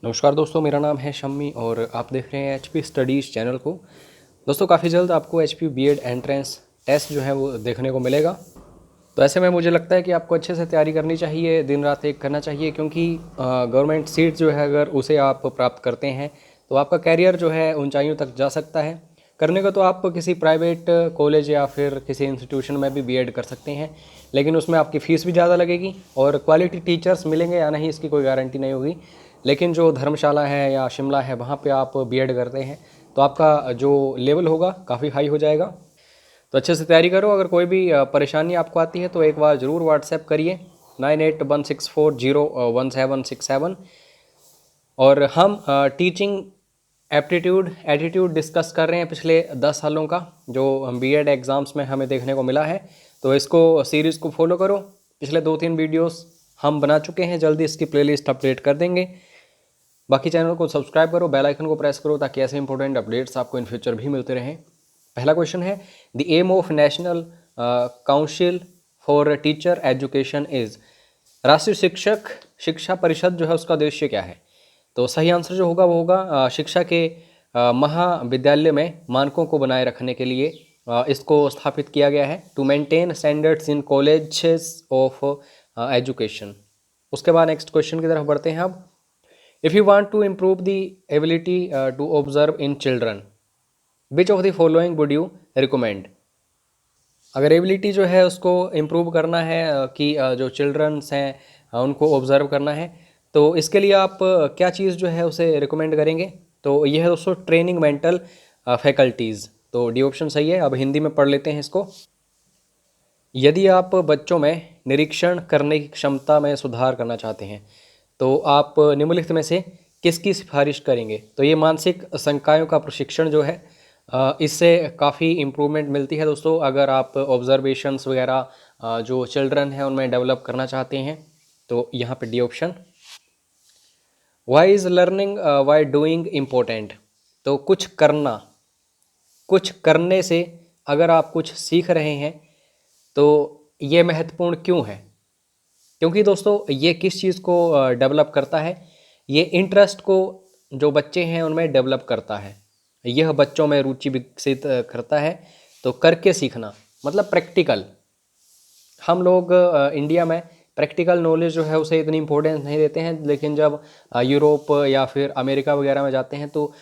नमस्कार दोस्तों, मेरा नाम है शम्मी और आप देख रहे हैं एचपी स्टडीज़ चैनल को। दोस्तों, काफ़ी जल्द आपको एचपी बीएड एंट्रेंस टेस्ट जो है वो देखने को मिलेगा। तो ऐसे में मुझे लगता है कि आपको अच्छे से तैयारी करनी चाहिए, दिन रात एक करना चाहिए, क्योंकि गवर्नमेंट सीट जो है अगर उसे आप प्राप्त करते हैं तो आपका कैरियर जो है ऊंचाइयों तक जा सकता है। करने को तो आप किसी प्राइवेट कॉलेज या फिर किसी इंस्टीट्यूशन में भी बीएड कर सकते हैं, लेकिन उसमें आपकी फ़ीस भी ज़्यादा लगेगी और क्वालिटी टीचर्स मिलेंगे या नहीं इसकी कोई गारंटी नहीं होगी। लेकिन जो धर्मशाला है या शिमला है वहाँ पे आप बीएड करते हैं तो आपका जो लेवल होगा काफ़ी हाई हो जाएगा। तो अच्छे से तैयारी करो। अगर कोई भी परेशानी आपको आती है तो एक बार ज़रूर व्हाट्सएप करिए 9816401767। और हम टीचिंग एप्टीट्यूड एटीट्यूड डिस्कस कर रहे हैं पिछले 10 सालों का, जो बीएड एग्ज़ाम्स में हमें देखने को मिला है। तो इसको सीरीज़ को फॉलो करो। पिछले 2-3 वीडियोस हम बना चुके हैं, जल्दी इसकी प्लेलिस्ट अपडेट कर देंगे। बाकी चैनल को सब्सक्राइब करो, बेल आइकन को प्रेस करो ताकि ऐसे इंपॉर्टेंट अपडेट्स आपको इन फ्यूचर भी मिलते रहें। पहला क्वेश्चन है, the aim of National Council for Teacher Education is. राष्ट्रीय शिक्षक शिक्षा परिषद जो है उसका उद्देश्य क्या है? तो सही आंसर जो होगा वो होगा शिक्षा के महाविद्यालय में मानकों को बनाए रखने के लिए इसको स्थापित किया गया है, to maintain standards in colleges of education. उसके बाद नेक्स्ट क्वेश्चन की तरफ बढ़ते हैं अब। If you want to improve the ability to observe in children, which of the following would you recommend? अगर एबिलिटी जो है उसको इम्प्रूव करना है कि जो चिल्ड्रंस हैं उनको ऑब्ज़र्व करना है, तो इसके लिए आप क्या चीज़ जो है उसे रिकमेंड करेंगे? तो यह है दोस्तों ट्रेनिंग मेंटल फैकल्टीज़। तो डी ऑप्शन सही है। अब हिंदी में पढ़ लेते हैं इसको। यदि आप बच्चों में निरीक्षण करने की क्षमता में सुधार करना चाहते हैं तो आप निम्नलिखित में से किसकी सिफारिश करेंगे? तो ये मानसिक संकायों का प्रशिक्षण जो है इससे काफ़ी इम्प्रूवमेंट मिलती है दोस्तों। अगर आप ऑब्जर्वेशंस वगैरह जो चिल्ड्रन हैं उनमें डेवलप करना चाहते हैं तो यहाँ पे D option. Why is learning by doing important? तो कुछ करने से अगर आप कुछ सीख रहे हैं तो ये महत्वपूर्ण क्यों है? क्योंकि दोस्तों ये किस चीज़ को डेवलप करता है? ये इंटरेस्ट को जो बच्चे हैं उनमें डेवलप करता है। यह बच्चों में रुचि विकसित करता है। तो करके सीखना मतलब प्रैक्टिकल। हम लोग इंडिया में प्रैक्टिकल नॉलेज जो है उसे इतनी इम्पोर्टेंस नहीं देते हैं, लेकिन जब यूरोप या फिर अमेरिका वगैरह में जाते हैं तो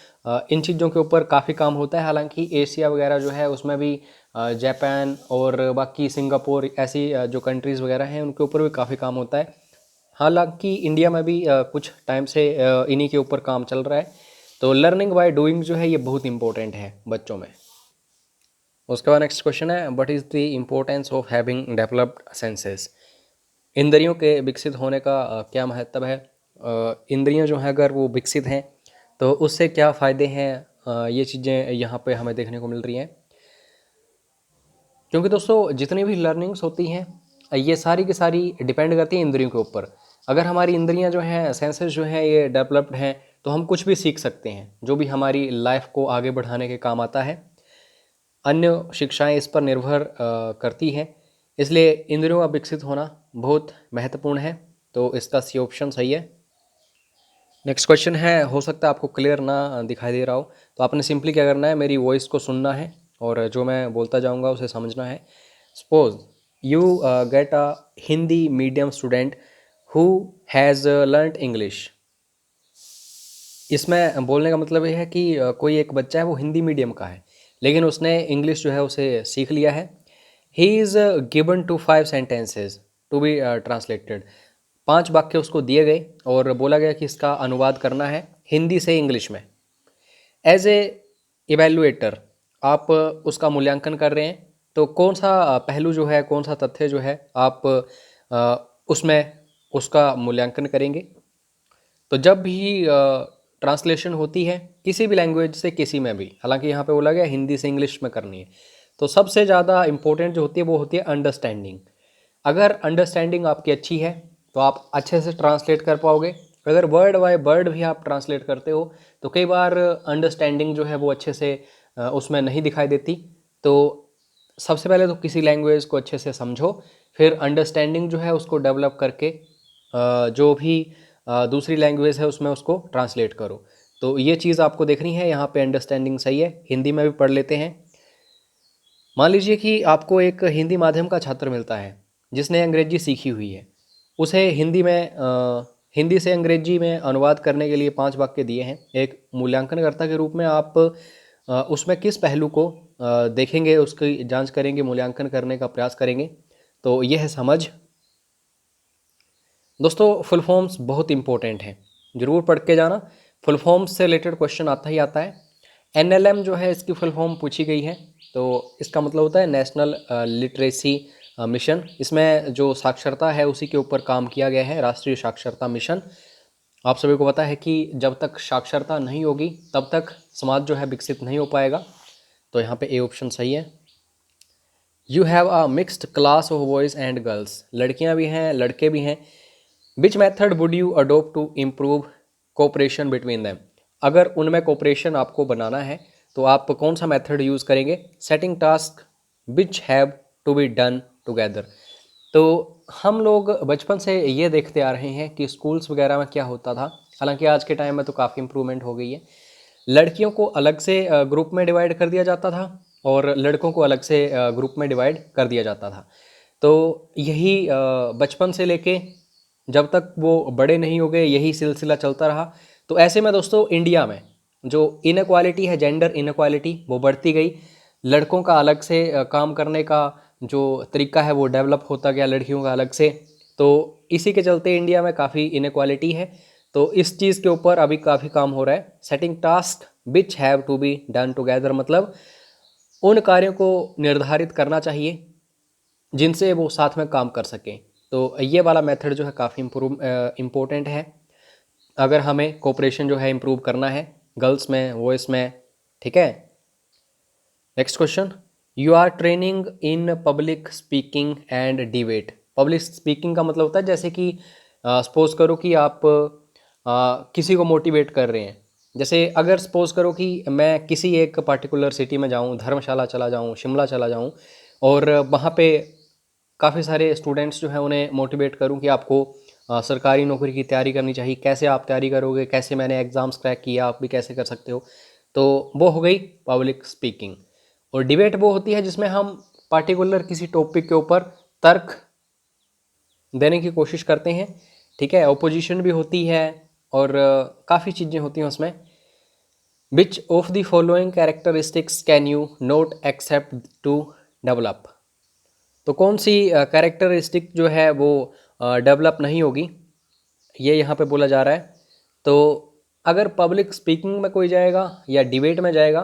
इन चीज़ों के ऊपर काफ़ी काम होता है। हालांकि एशिया वगैरह जो है उसमें भी जापान और बाकी सिंगापुर ऐसी जो कंट्रीज़ वगैरह हैं उनके ऊपर भी काफ़ी काम होता है। हालांकि इंडिया में भी कुछ टाइम से इन्हीं के ऊपर काम चल रहा है। तो लर्निंग बाय डूइंग जो है ये बहुत इंपॉर्टेंट है बच्चों में। उसके बाद नेक्स्ट क्वेश्चन है, what is the importance of having developed senses? इंद्रियों के विकसित होने का क्या महत्व है? इंद्रियां जो हैं अगर वो विकसित हैं तो उससे क्या फ़ायदे हैं? ये चीज़ें यहाँ पे हमें देखने को मिल रही हैं। क्योंकि दोस्तों जितनी भी लर्निंग्स होती हैं ये सारी की सारी डिपेंड करती हैं इंद्रियों के ऊपर। अगर हमारी इंद्रियां जो हैं, सेंसेस जो हैं ये डेवलप्ड हैं तो हम कुछ भी सीख सकते हैं जो भी हमारी लाइफ को आगे बढ़ाने के काम आता है। अन्य शिक्षाएं इस पर निर्भर करती हैं, इसलिए इंद्रियों का विकसित होना बहुत महत्वपूर्ण है। तो इसका सी ऑप्शन सही है। नेक्स्ट क्वेश्चन है, हो सकता है आपको क्लियर ना दिखाई दे रहा हो, तो आपने सिंपली क्या करना है, मेरी वॉइस को सुनना है और जो मैं बोलता जाऊंगा उसे समझना है। Suppose you get a Hindi medium student who has learned English. इसमें बोलने का मतलब ये है कि कोई एक बच्चा है वो हिंदी मीडियम का है लेकिन उसने इंग्लिश जो है उसे सीख लिया है। He is given to 5 sentences to be translated. 5 वाक्य उसको दिए गए और बोला गया कि इसका अनुवाद करना है हिंदी से इंग्लिश में। एज ए इवेल्युएटर आप उसका मूल्यांकन कर रहे हैं, तो कौन सा पहलू जो है, कौन सा तथ्य जो है आप उसमें उसका मूल्यांकन करेंगे? तो जब भी ट्रांसलेशन होती है किसी भी लैंग्वेज से किसी में भी, हालांकि यहाँ पे बोला गया हिंदी से इंग्लिश में करनी है, तो सबसे ज़्यादा इम्पोर्टेंट जो होती है वो होती है अंडरस्टैंडिंग। अगर अंडरस्टैंडिंग आपकी अच्छी है तो आप अच्छे से ट्रांसलेट कर पाओगे। अगर वर्ड बाय वर्ड भी आप ट्रांसलेट करते हो तो कई बार अंडरस्टैंडिंग जो है वो अच्छे से उसमें नहीं दिखाई देती। तो सबसे पहले तो किसी लैंग्वेज को अच्छे से समझो, फिर अंडरस्टैंडिंग जो है उसको डेवलप करके जो भी दूसरी लैंग्वेज है उसमें उसको ट्रांसलेट करो। तो ये चीज़ आपको देखनी है, यहाँ पे अंडरस्टैंडिंग सही है। हिंदी में भी पढ़ लेते हैं। मान लीजिए कि आपको एक हिंदी माध्यम का छात्र मिलता है जिसने अंग्रेजी सीखी हुई है। उसे हिंदी से अंग्रेजी में अनुवाद करने के लिए 5 वाक्य दिए हैं। एक मूल्यांकनकर्ता के रूप में आप उसमें किस पहलू को देखेंगे, उसकी जांच करेंगे, मूल्यांकन करने का प्रयास करेंगे। तो यह है समझ। दोस्तों फुल फॉर्म्स बहुत इंपॉर्टेंट हैं, ज़रूर पढ़ के जाना। फुल फॉर्म्स से रिलेटेड क्वेश्चन आता ही आता है। एनएलएम जो है इसकी फुल फॉर्म पूछी गई है, तो इसका मतलब होता है नेशनल लिटरेसी मिशन। इसमें जो साक्षरता है उसी के ऊपर काम किया गया है, राष्ट्रीय साक्षरता मिशन। आप सभी को पता है कि जब तक साक्षरता नहीं होगी तब तक समाज जो है विकसित नहीं हो पाएगा। तो यहाँ पे ए ऑप्शन सही है। You have a mixed class of boys and girls, लड़कियाँ भी हैं लड़के भी हैं। Which method would you adopt to improve cooperation between them, अगर उनमें कोऑपरेशन आपको बनाना है तो आप कौन सा मेथड यूज़ करेंगे। Setting task which have to be done together. तो हम लोग बचपन से ये देखते आ रहे हैं कि स्कूल्स वगैरह में क्या होता था, हालांकि आज के टाइम में तो काफ़ी इम्प्रूवमेंट हो गई है। लड़कियों को अलग से ग्रुप में डिवाइड कर दिया जाता था और लड़कों को अलग से ग्रुप में डिवाइड कर दिया जाता था। तो यही बचपन से लेके जब तक वो बड़े नहीं हो गए यही सिलसिला चलता रहा। तो ऐसे में दोस्तों इंडिया में जो इनक्वालिटी है, जेंडर इनक्वालिटी, वो बढ़ती गई। लड़कों का अलग से काम करने का जो तरीका है वो डेवलप होता गया, लड़कियों का अलग से। तो इसी के चलते इंडिया में काफ़ी इनक्वालिटी है। तो इस चीज़ के ऊपर अभी काफ़ी काम हो रहा है। Setting task which have to be done together, मतलब उन कार्यों को निर्धारित करना चाहिए जिनसे वो साथ में काम कर सकें। तो ये वाला मेथड जो है काफ़ी इम्पोर्टेंट है अगर हमें कोऑपरेशन जो है इम्प्रूव करना है गर्ल्स में, बॉयज़ में। ठीक है। Next question, you are training in public speaking and debate. Public speaking का मतलब होता है जैसे कि सपोज करो कि आप किसी को मोटिवेट कर रहे हैं। जैसे अगर सपोज करो कि मैं किसी एक पर्टिकुलर सिटी में जाऊं, धर्मशाला चला जाऊं, शिमला चला जाऊं और वहाँ पे काफ़ी सारे स्टूडेंट्स जो हैं उन्हें मोटिवेट करूं कि आपको सरकारी नौकरी की तैयारी करनी चाहिए, कैसे आप तैयारी करोगे, कैसे मैंने एग्ज़ाम्स क्रैक किया, आप भी कैसे कर सकते हो। तो वो हो गई पब्लिक स्पीकिंग। और डिबेट वो होती है जिसमें हम पार्टिकुलर किसी टॉपिक के ऊपर तर्क देने की कोशिश करते हैं। ठीक है, ओपोजिशन भी होती है और काफ़ी चीज़ें होती हैं उसमें। Which of the following characteristics can you not except to develop. तो कौन सी कैरेक्टरिस्टिक जो है वो डेवलप नहीं होगी, ये यहाँ पे बोला जा रहा है। तो अगर पब्लिक स्पीकिंग में कोई जाएगा या डिबेट में जाएगा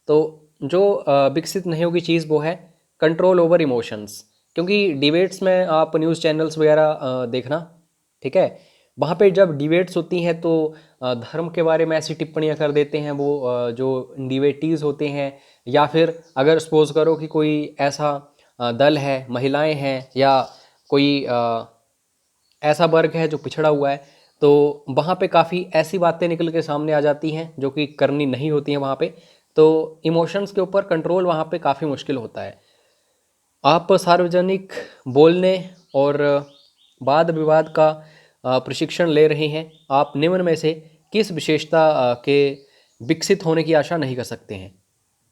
तो जो विकसित नहीं होगी चीज़ वो है कंट्रोल ओवर इमोशंस। क्योंकि डिबेट्स में आप न्यूज़ चैनल्स वगैरह देखना, ठीक है, वहाँ पे जब डिबेट्स होती हैं तो धर्म के बारे में ऐसी टिप्पणियाँ कर देते हैं वो जो डिबेटीज़ होते हैं। या फिर अगर सपोज करो कि कोई ऐसा दल है, महिलाएं हैं या कोई ऐसा वर्ग है जो पिछड़ा हुआ है, तो वहाँ पे काफ़ी ऐसी बातें निकल के सामने आ जाती हैं जो कि करनी नहीं होती हैं वहाँ पे। तो इमोशंस के ऊपर कंट्रोल वहाँ पे काफ़ी मुश्किल होता है। आप सार्वजनिक बोलने और वाद विवाद का प्रशिक्षण ले रहे हैं, आप निम्न में से किस विशेषता के विकसित होने की आशा नहीं कर सकते हैं।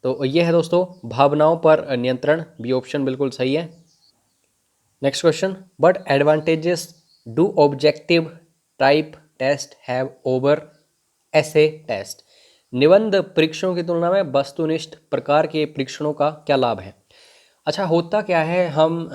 तो यह है दोस्तों भावनाओं पर नियंत्रण, बी ऑप्शन बिल्कुल सही है। Next question, but advantages do objective type test have over essay test. निबंध परीक्षणों की तुलना में वस्तुनिष्ठ प्रकार के परीक्षणों का क्या लाभ है। अच्छा, होता क्या है, हम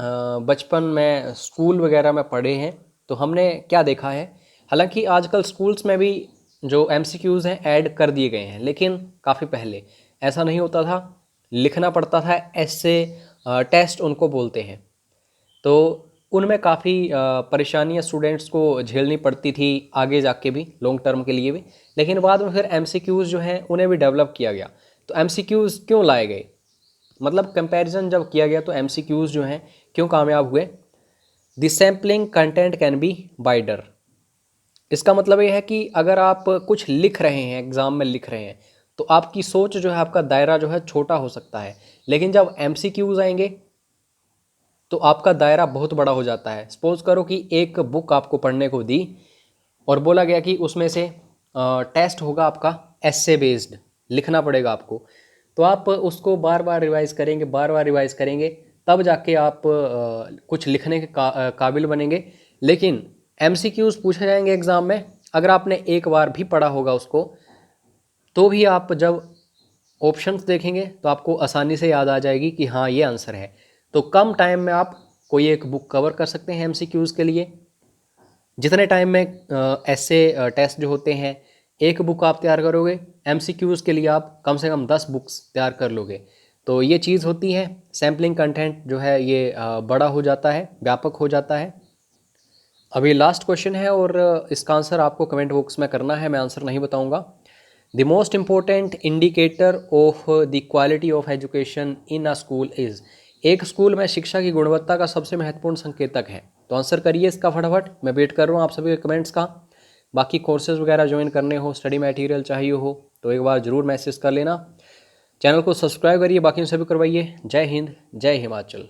बचपन में स्कूल वगैरह में पढ़े हैं तो हमने क्या देखा है। हालांकि आजकल स्कूल्स में भी जो एमसीक्यूज़ हैं ऐड कर दिए गए हैं, लेकिन काफ़ी पहले ऐसा नहीं होता था, लिखना पड़ता था। ऐसे टेस्ट उनको बोलते हैं। तो उनमें काफ़ी परेशानियाँ स्टूडेंट्स को झेलनी पड़ती थी आगे जाके भी, लॉन्ग टर्म के लिए भी। लेकिन बाद में फिर एमसीक्यूज़ जो हैं उन्हें भी डेवलप किया गया। तो एमसीक्यूज़ क्यों लाए गए, मतलब कंपैरिजन जब किया गया तो एमसीक्यूज़ जो हैं क्यों कामयाब हुए। The sampling content can be wider. इसका मतलब ये है कि अगर आप कुछ लिख रहे हैं, एग्ज़ाम में लिख रहे हैं, तो आपकी सोच जो है, आपका दायरा जो है छोटा हो सकता है। लेकिन जब एमसीक्यूज़ आएंगे तो आपका दायरा बहुत बड़ा हो जाता है। सपोज करो कि एक बुक आपको पढ़ने को दी और बोला गया कि उसमें से टेस्ट होगा आपका एस्से बेस्ड, लिखना पड़ेगा आपको। तो आप उसको बार बार रिवाइज करेंगे, बार बार रिवाइज करेंगे, तब जाके आप कुछ लिखने के काबिल बनेंगे। लेकिन एमसीक्यूज पूछे जाएंगे एग्ज़ाम में, अगर आपने एक बार भी पढ़ा होगा उसको, तो भी आप जब ऑप्शंस देखेंगे तो आपको आसानी से याद आ जाएगी कि हाँ ये आंसर है। तो कम टाइम में आप कोई एक बुक कवर कर सकते हैं एमसीक्यूज़ के लिए। जितने टाइम में ऐसे टेस्ट जो होते हैं, एक बुक आप तैयार करोगे, एमसीक्यूज़ के लिए आप कम से कम 10 बुक्स तैयार कर लोगे। तो ये चीज़ होती है, सैम्पलिंग कंटेंट जो है ये बड़ा हो जाता है, व्यापक हो जाता है। अभी लास्ट क्वेश्चन है और इसका आंसर आपको कमेंट बॉक्स में करना है, मैं आंसर नहीं बताऊंगा। The most important indicator of the quality of education in a school is. एक स्कूल में शिक्षा की गुणवत्ता का सबसे महत्वपूर्ण संकेतक है। तो आंसर करिए इसका फटाफट, मैं वेट कर रहा हूँ आप सभी के कमेंट्स का। बाकी कोर्सेज वगैरह ज्वाइन करने हो, स्टडी मटेरियल चाहिए हो, तो एक बार ज़रूर मैसेज कर लेना। चैनल को सब्सक्राइब करिए, बाकी सभी करवाइए। जय हिंद, जय हिमाचल।